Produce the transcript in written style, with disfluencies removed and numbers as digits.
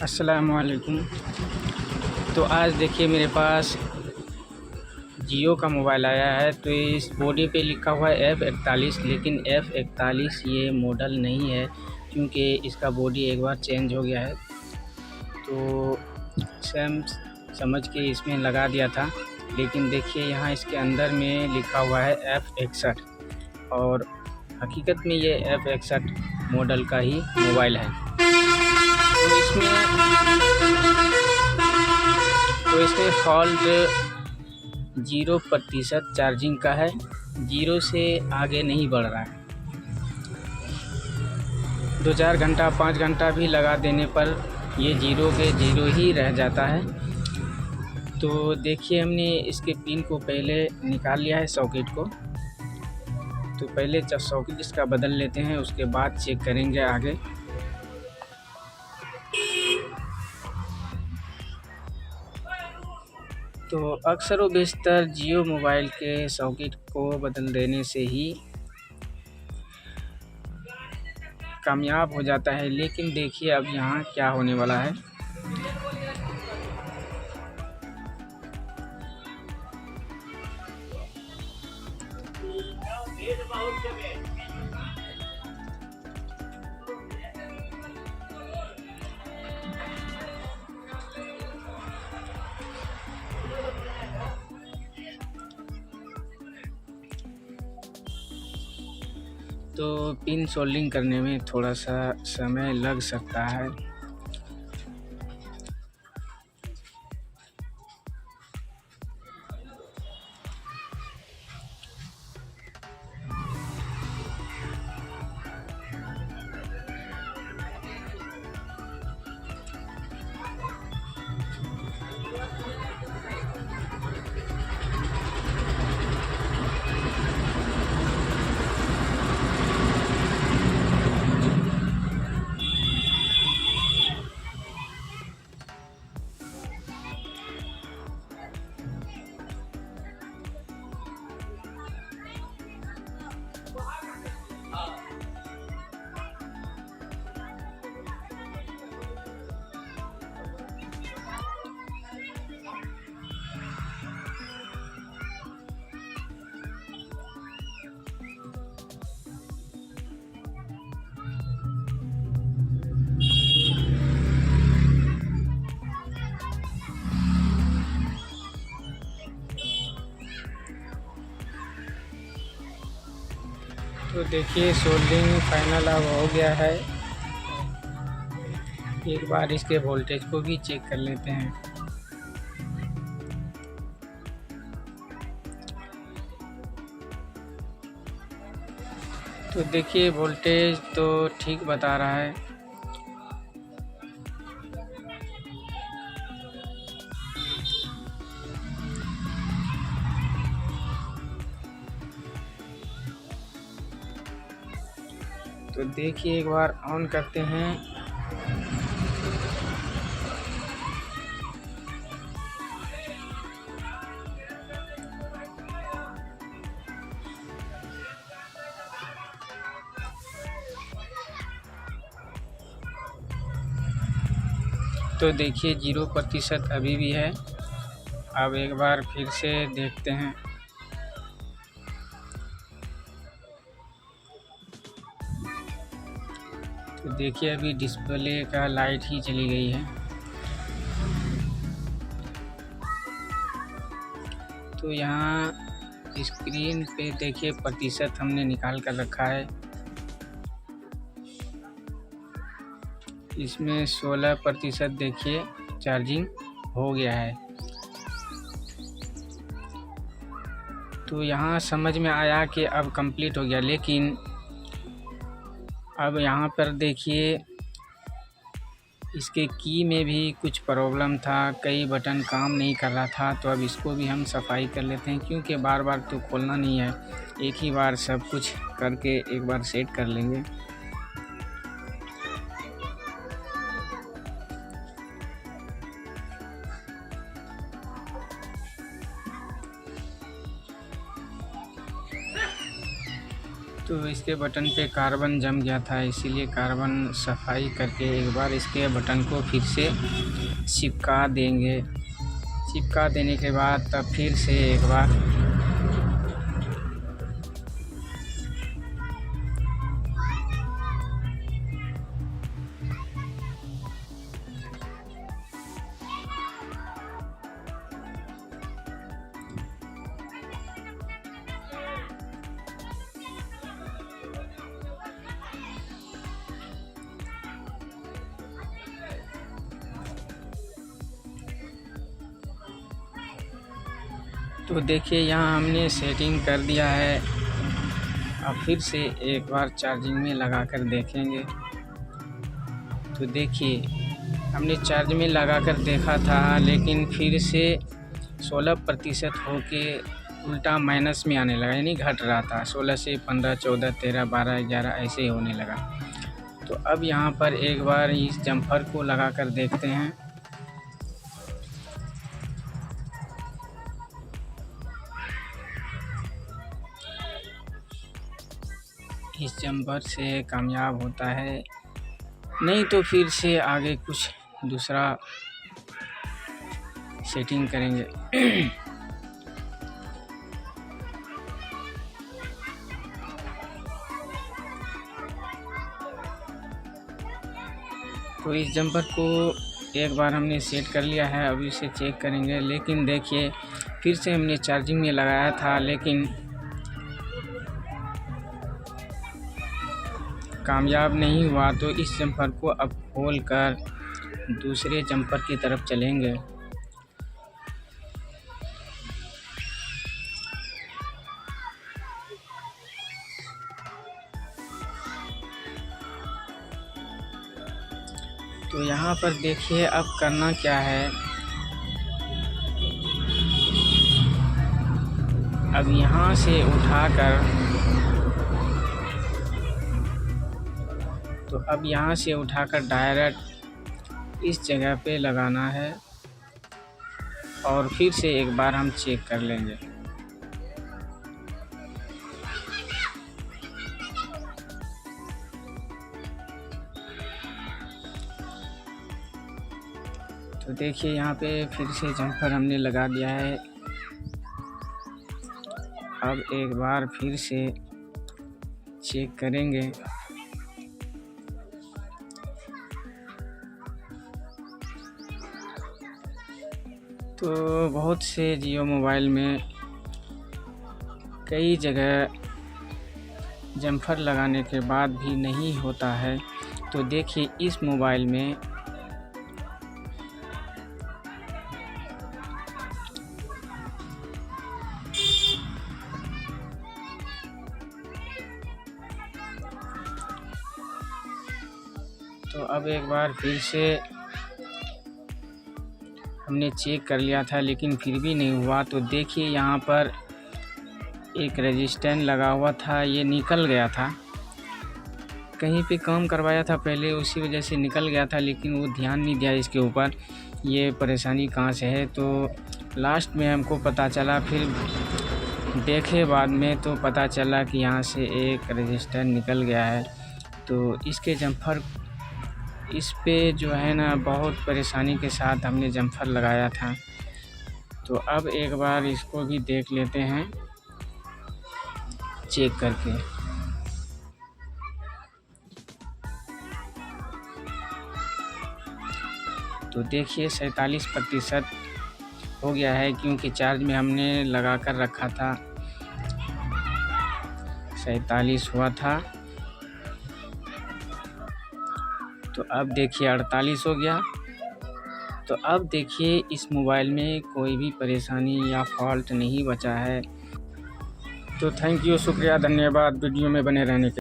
अस्सलाम वालेकुम। तो आज देखिए मेरे पास जियो का मोबाइल आया है। तो इस बॉडी पे लिखा हुआ है F41, लेकिन F41 ये मॉडल नहीं है, क्योंकि इसका बॉडी एक बार चेंज हो गया है। तो सेम समझ के इसमें लगा दिया था, लेकिन देखिए यहाँ इसके अंदर में लिखा हुआ है F61, और हकीकत में ये F61 मॉडल का ही मोबाइल है। तो इसमें फॉल्ट 0% चार्जिंग का है, 0 से आगे नहीं बढ़ रहा है। 2-4 घंटा 5 घंटा भी लगा देने पर ये 0 के 0 ही रह जाता है। तो देखिए हमने इसके पिन को पहले निकाल लिया है, सॉकेट को। तो पहले सॉकेट इसका बदल लेते हैं, उसके बाद चेक करेंगे आगे। तो अक्सर व बेशतर जियो मोबाइल के सॉकेट को बदल देने से ही कामयाब हो जाता है, लेकिन देखिए अब यहाँ क्या होने वाला है। तो पिन सोल्डिंग करने में थोड़ा सा समय लग सकता है। तो देखिए सोल्डिंग फाइनल अब हो गया है। एक बार इसके वोल्टेज को भी चेक कर लेते हैं। तो देखिए वोल्टेज तो ठीक बता रहा है। तो देखिए एक बार ऑन करते हैं। तो देखिए 0% अभी भी है। अब एक बार फिर से देखते हैं। तो देखिए अभी डिस्प्ले का लाइट ही चली गई है। तो यहाँ स्क्रीन पे देखिए प्रतिशत हमने निकाल कर रखा है। इसमें 16% देखिए चार्जिंग हो गया है। तो यहाँ समझ में आया कि अब कंप्लीट हो गया, लेकिन अब यहाँ पर देखिए इसके की में भी कुछ प्रॉब्लम था, कई बटन काम नहीं कर रहा था। तो अब इसको भी हम सफाई कर लेते हैं, क्योंकि बार बार तो खोलना नहीं है, एक ही बार सब कुछ करके एक बार सेट कर लेंगे। तो इसके बटन पे कार्बन जम गया था, इसीलिए कार्बन सफाई करके एक बार इसके बटन को फिर से चिपका देंगे। चिपका देने के बाद तब फिर से एक बार तो देखिए यहाँ हमने सेटिंग कर दिया है। अब फिर से एक बार चार्जिंग में लगा कर देखेंगे। तो देखिए हमने चार्ज में लगा कर देखा था, लेकिन फिर से 16% होके उल्टा माइनस में आने लगा, यानी घट रहा था। 16 से 15, 14, 13, 12, 11 ऐसे ही होने लगा। तो अब यहाँ पर एक बार इस जम्पर को लगा कर देखते हैं। इस जम्पर से कामयाब होता है, नहीं तो फिर से आगे कुछ दूसरा सेटिंग करेंगे। तो इस जम्पर को एक बार हमने सेट कर लिया है, अभी इसे चेक करेंगे। लेकिन देखिए फिर से हमने चार्जिंग में लगाया था, लेकिन कामयाब नहीं हुआ। तो इस जम्पर को अब खोल कर दूसरे जम्पर की तरफ चलेंगे। तो यहाँ पर देखिए अब करना क्या है। अब यहाँ से उठाकर डायरेक्ट इस जगह पे लगाना है और फिर से एक बार हम चेक कर लेंगे। तो देखिए यहाँ पे फिर से जम्पर हमने लगा दिया है। अब एक बार फिर से चेक करेंगे। तो बहुत से जियो मोबाइल में कई जगह जम्पर लगाने के बाद भी नहीं होता है। तो देखिए इस मोबाइल में तो अब एक बार फिर से हमने चेक कर लिया था, लेकिन फिर भी नहीं हुआ। तो देखिए यहाँ पर एक रेजिस्टेंस लगा हुआ था, ये निकल गया था। कहीं पे काम करवाया था पहले, उसी वजह से निकल गया था, लेकिन वो ध्यान नहीं दिया इसके ऊपर ये परेशानी कहाँ से है। तो लास्ट में हमको पता चला, फिर देखे बाद में तो पता चला कि यहाँ से एक रेजिस्टेंस निकल गया है। तो इसके जम्पर इस पे जो है ना बहुत परेशानी के साथ हमने जम्पर लगाया था। तो अब एक बार इसको भी देख लेते हैं चेक करके। तो देखिए 47% हो गया है, क्योंकि चार्ज में हमने लगा कर रखा था, 47 हुआ था। तो अब देखिए 48 हो गया। तो अब देखिए इस मोबाइल में कोई भी परेशानी या फॉल्ट नहीं बचा है। तो थैंक यू, शुक्रिया, धन्यवाद वीडियो में बने रहने के।